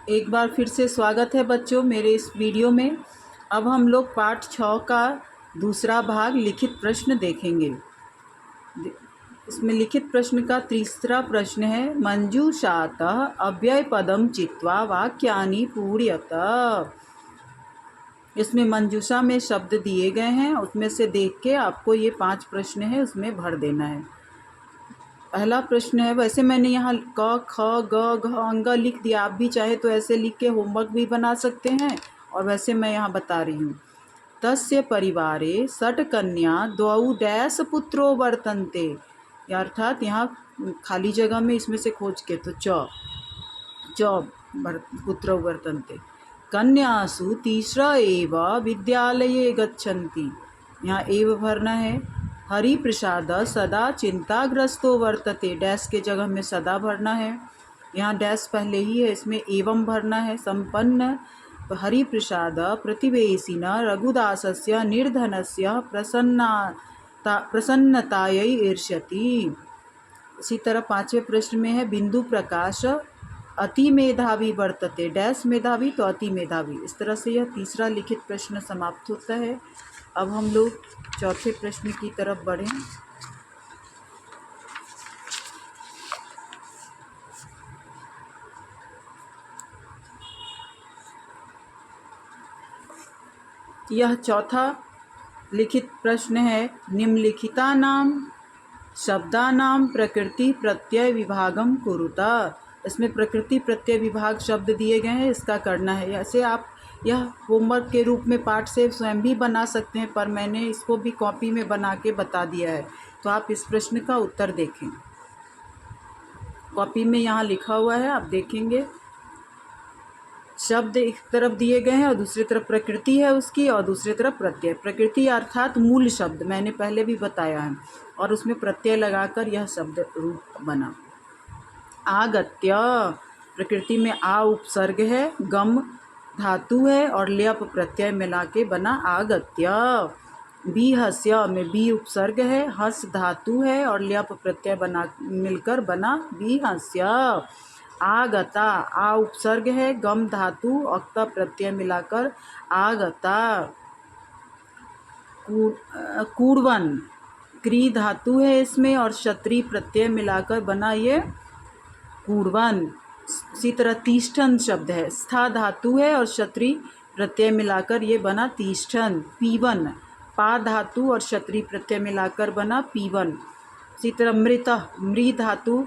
एक बार फिर से स्वागत है बच्चों मेरे इस वीडियो में। अब हम लोग पाठ 6 का दूसरा भाग लिखित प्रश्न देखेंगे। इसमें लिखित प्रश्न का तीसरा प्रश्न है, मंजूषातः अव्यय पदम चित्वा वाक्यानि पूर्यत। इसमें मंजूषा में शब्द दिए गए हैं, उसमें से देख के आपको ये 5 प्रश्न है उसमें भर देना है। पहला प्रश्न है, वैसे मैंने यहाँ क ख ग घ अंग लिख दिया, आप भी चाहे तो ऐसे लिख के होमवर्क भी बना सकते हैं और वैसे मैं यहाँ बता रही हूँ। तस्य परिवारे षट् कन्या द्वौ डैश पुत्रो वर्तन्ते, अर्थात यहाँ खाली जगह में इसमें से खोज के तो पुत्रो वर्तन्ते। कन्यासु तीसरा एव विद्यालये गच्छन्ति, यहाँ एव भरना है। हरिप्रसाद सदा चिंताग्रस्तो वर्तते, डैश के जगह में सदा भरना है, यहाँ डैश पहले ही है, इसमें एवं भरना है। संपन्न हरिप्रसाद प्रतिवेशिन रघुदासस्य निर्धनस्य प्रसन्नतायै ईर्ष्यति। इसी तरह 5वें प्रश्न में है, बिंदु प्रकाश अति मेधावी वर्तते, डैश मेधावी तो अति मेधावी। इस तरह से यह तीसरा लिखित प्रश्न समाप्त होता है। अब हम लोग चौथे प्रश्न की तरफ बढ़ें। यह चौथा लिखित प्रश्न है, निम्नलिखितानां शब्दानां प्रकृति प्रत्यय विभागम कुरुता। इसमें प्रकृति प्रत्यय विभाग शब्द दिए गए हैं, इसका करना है। ऐसे आप यह होमवर्क के रूप में पाठ से स्वयं भी बना सकते हैं, पर मैंने इसको भी कॉपी में बना के बता दिया है, तो आप इस प्रश्न का उत्तर देखें। कॉपी में यहाँ लिखा हुआ है, आप देखेंगे। शब्द एक तरफ दिए गए हैं और दूसरी तरफ प्रकृति है उसकी, और दूसरी तरफ प्रत्यय। प्रकृति अर्थात मूल शब्द मैंने पहले भी बताया है, और उसमें प्रत्यय लगाकर यह शब्द रूप बना। आगत्य, प्रकृति में आ उपसर्ग है, गम धातु है और ल्यप प्रत्यय मिला के बना आगत्य। बीहस्य में बी उपसर्ग है, हस धातु है और ल्यप प्रत्यय बना मिलकर बना बीहस्य। आगता, आ उपसर्ग है, गम धातु अक्ता प्रत्यय मिलाकर आगता। कूर्वन, क्री धातु है इसमें और क्षत्रि प्रत्यय मिलाकर बना ये कूर्वन। इसी तरह तीष्ठन शब्द है, स्था धातु है और क्षत्रि प्रत्यय मिलाकर ये बना तीष्ठन। पीवन, पा धातु और क्षत्रि प्रत्यय मिलाकर बना पीवन। इसी तरह मृत, मृ धातु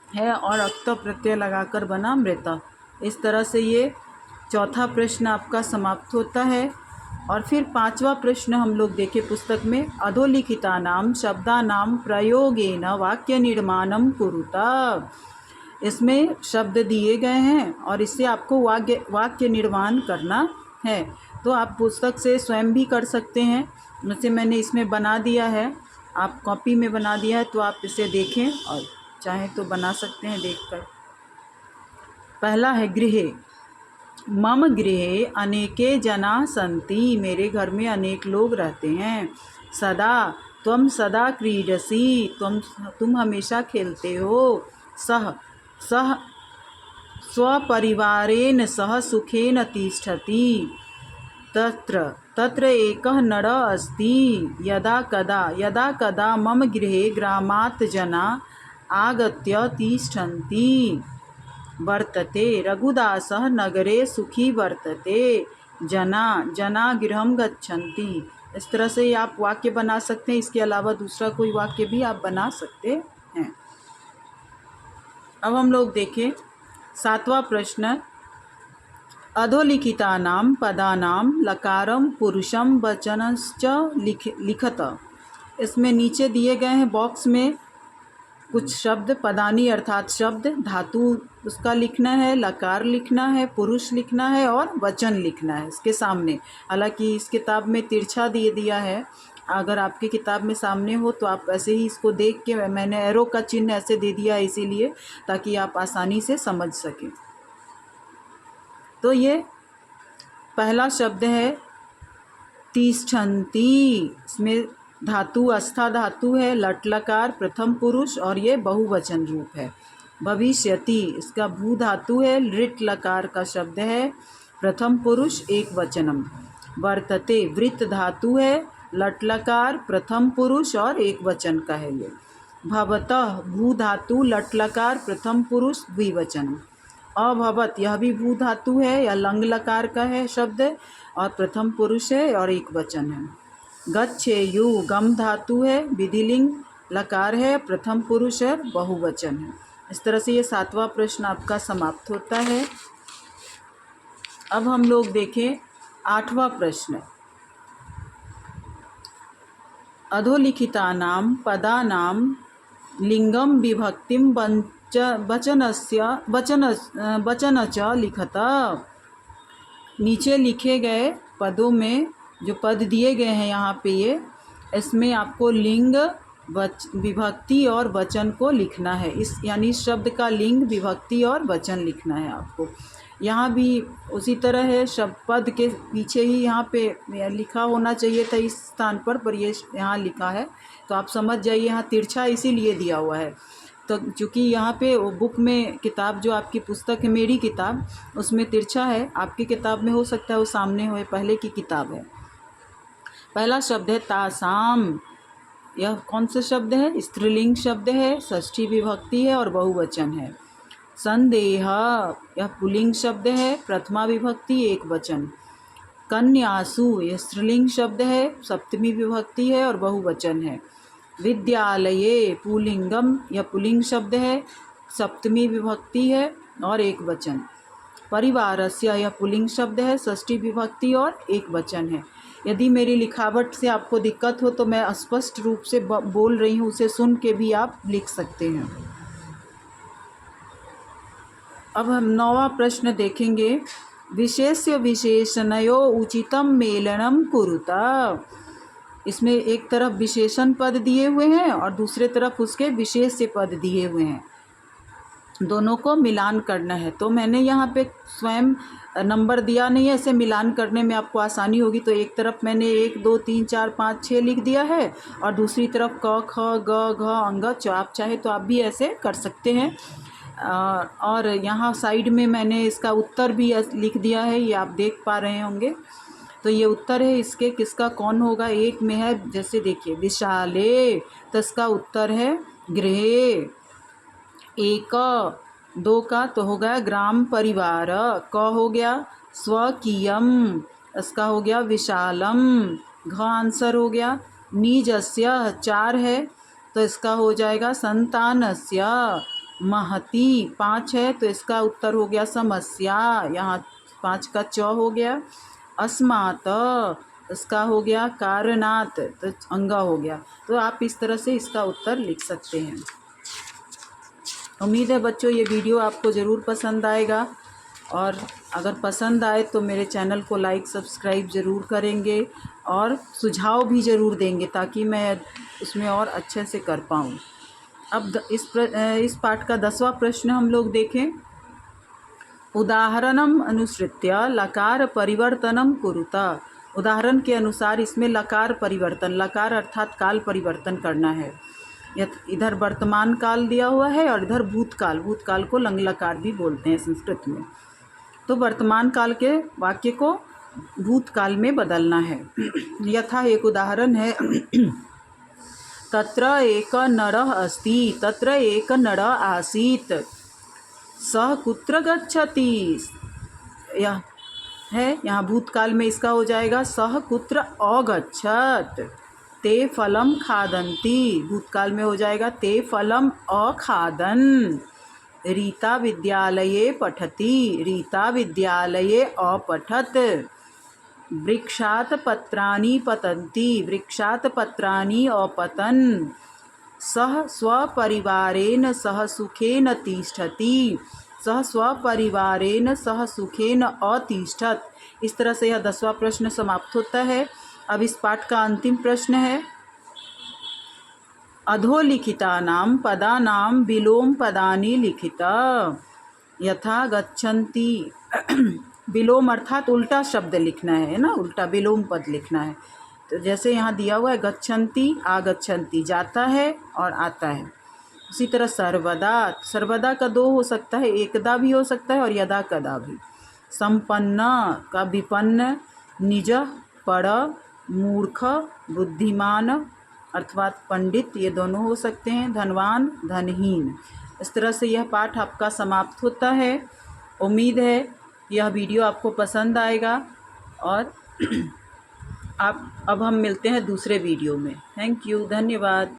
है और अक्त प्रत्यय लगाकर बना मृत। इस तरह से ये चौथा प्रश्न आपका समाप्त होता है। और फिर 5वां प्रश्न हम लोग देखें पुस्तक में, अधोलिखितानां शब्दानां प्रयोगेन वाक्य निर्माणं कुरुता। इसमें शब्द दिए गए हैं और इससे आपको वाक्य निर्माण करना है, तो आप पुस्तक से स्वयं भी कर सकते हैं। जैसे मैंने इसमें बना दिया है, आप कॉपी में बना दिया है, तो आप इसे देखें और चाहें तो बना सकते हैं देखकर। पहला है गृहे, मम गृहे अनेके जना सन्ति, मेरे घर में अनेक लोग रहते हैं। सदा, त्वं सदा क्रीडसि, तुम हमेशा खेलते हो। सह स्वपरिवारेण सह सुखेन तिष्ठति। तत्र एकः नरः अस्ति, यदा कदा मम गृहे ग्रामात् जना आगत्य तिष्ठन्ति। वर्तते, रघुदासः नगरे सुखी वर्तते। जना गृहं गच्छन्ति। इस तरह से आप वाक्य बना सकते हैं। इसके अलावा दूसरा कोई वाक्य भी आप बना सकते हैं। अब हम लोग देखें 7वां प्रश्न, अधोलिखितानां पदानां लकारं पुरुषं वचनश्च लिखत। इसमें नीचे दिए गए हैं बॉक्स में कुछ शब्द, पदानी अर्थात शब्द, धातु उसका लिखना है, लकार लिखना है, पुरुष लिखना है और वचन लिखना है इसके सामने। हालांकि इस किताब में तिरछा दिया है, अगर आपकी किताब में सामने हो तो आप ऐसे ही इसको देख के, मैंने एरो का चिन्ह ऐसे दे दिया इसीलिए ताकि आप आसानी से समझ सकें। तो ये पहला शब्द है तिष्ठन्ति, इसमें धातु आस्था धातु है, लट लकार प्रथम पुरुष और ये बहुवचन रूप है। भविष्यति इसका भू धातु है, लृट लकार का शब्द है, प्रथम पुरुष एक वचनम। वर्तते वृत्त धातु है, लट लकार प्रथम पुरुष और एक वचन का है ये। भवतः भू धातु लट लकार प्रथम पुरुष द्विवचन। अभवत यह भी भू धातु है, यह लंग लकार का है शब्द और प्रथम पुरुष है और एक वचन है। गच्छेयु गम धातु है, विधिलिंग लकार है, प्रथम पुरुष है, बहुवचन है। इस तरह से ये 7वां प्रश्न आपका समाप्त होता है। अब हम लोग देखें 8वां प्रश्न। अधोलिखितानां पदानां लिंगम विभक्तिम वचन च लिखत। नीचे लिखे गए पदों में जो पद दिए गए हैं यहाँ पे ये, इसमें आपको लिंग विभक्ति और वचन को लिखना है। इस यानी शब्द का लिंग विभक्ति और वचन लिखना है आपको। यहाँ भी उसी तरह है, शब्द पद के पीछे ही यहाँ पे लिखा होना चाहिए था इस स्थान पर ये यहाँ लिखा है, तो आप समझ जाइए यहाँ तिरछा इसीलिए दिया हुआ है। तो चूँकि यहाँ पे वो बुक में किताब जो आपकी पुस्तक है, मेरी किताब, उसमें तिरछा है, आपकी किताब में हो सकता है वो सामने हो, पहले की किताब है। पहला शब्द है तासाम। यह कौन सा शब्द है? स्त्रीलिंग शब्द है, षष्ठी विभक्ति है और बहुवचन है। संदेह यह पुल्लिंग शब्द है, प्रथमा विभक्ति एक वचन। कन्यासु यह स्त्रीलिंग शब्द है, सप्तमी विभक्ति है और बहुवचन है। विद्यालये पुल्लिंगम यह पुल्लिंग शब्द है, सप्तमी विभक्ति है और एक वचन। परिवारस्य यह पुल्लिंग शब्द है, षष्ठी विभक्ति और एक वचन है। यदि मेरी लिखावट से आपको दिक्कत हो तो मैं स्पष्ट रूप से बोल रही हूँ, उसे सुन के भी आप लिख सकते हैं। अब हम 9वां प्रश्न देखेंगे। विशेष्य विशेषणयो उचितम मेलनम कुरुता। इसमें एक तरफ विशेषण पद दिए हुए हैं और दूसरे तरफ उसके विशेष्य पद दिए हुए हैं, दोनों को मिलान करना है। तो मैंने यहाँ पे स्वयं नंबर दिया नहीं है, ऐसे मिलान करने में आपको आसानी होगी। तो एक तरफ मैंने 1 2 3 4 5 6 लिख दिया है और दूसरी तरफ क ख ग घ अंग च। आप चाहे तो आप भी ऐसे कर सकते हैं। और यहाँ साइड में मैंने इसका उत्तर भी लिख दिया है, ये आप देख पा रहे होंगे। तो ये उत्तर है इसके, किसका कौन होगा? एक में है, जैसे देखिए विशाले, तो इसका उत्तर है गृहे। एक 2 का तो हो गया ग्राम परिवार, क हो गया स्वकीयम, इसका हो गया विशालम, घ आंसर हो गया। निजस्य 4 है तो इसका हो जाएगा संतानस्य। महती 5 है तो इसका उत्तर हो गया समस्या, यहाँ 5 का च हो गया। अस्मात इसका हो गया कारणात, तो अंगा हो गया। तो आप इस तरह से इसका उत्तर लिख सकते हैं। उम्मीद है बच्चों ये वीडियो आपको ज़रूर पसंद आएगा, और अगर पसंद आए तो मेरे चैनल को लाइक सब्सक्राइब ज़रूर करेंगे और सुझाव भी ज़रूर देंगे ताकि मैं उसमें और अच्छे से कर पाऊँ। अब इस पाठ का 10वां प्रश्न हम लोग देखें। उदाहरणम अनुसृत्य लकार परिवर्तनम कुरुता। उदाहरण के अनुसार इसमें लकार परिवर्तन, लकार अर्थात काल परिवर्तन करना है। इधर वर्तमान काल दिया हुआ है और इधर भूतकाल, भूतकाल को लंग लकार भी बोलते हैं संस्कृत में। तो वर्तमान काल के वाक्य को भूतकाल में बदलना है। यथा एक उदाहरण है तत्र एक नरः अस्ति, तत्र एक नरः आसीत्, सः कुत्र गच्छति। यह है, यहाँ भूतकाल में इसका हो जाएगा सः कुत्र अगच्छत्। ते फलम खादन्ति, भूतकाल में हो जाएगा ते फलम अखादन्। रीता विद्यालये पठति, रीता विद्यालये अपठत्। वृक्षात् पत्राणि पतन्ति, वृक्षात् पत्राणि अपतन्। सः स्वपरिवारेण सह सुखेन तिष्ठति, सः स्वपरिवारेण सह सुखेन अतिष्ठत्। इस तरह से यह 10वां प्रश्न समाप्त होता है। अब इस पाठ का अंतिम प्रश्न है। अधोलिखितानां पदानां विलोम पदानि लिखिता। यथा गच्छन्ति, विलोम अर्थात उल्टा शब्द लिखना है ना, उल्टा विलोम पद लिखना है। तो जैसे यहाँ दिया हुआ है गच्छन्ति आगच्छन्ति, जाता है और आता है। उसी तरह सर्वदा, सर्वदा का दो हो सकता है, एकदा भी हो सकता है और यदा कदा भी। संपन्न का विपन्न, निज, पढ़, मूर्ख, बुद्धिमान अर्थात पंडित, ये दोनों हो सकते हैं। धनवान, धनहीन। इस तरह से यह पाठ आपका समाप्त होता है। उम्मीद है यह वीडियो आपको पसंद आएगा और अब हम मिलते हैं दूसरे वीडियो में। थैंक यू, धन्यवाद।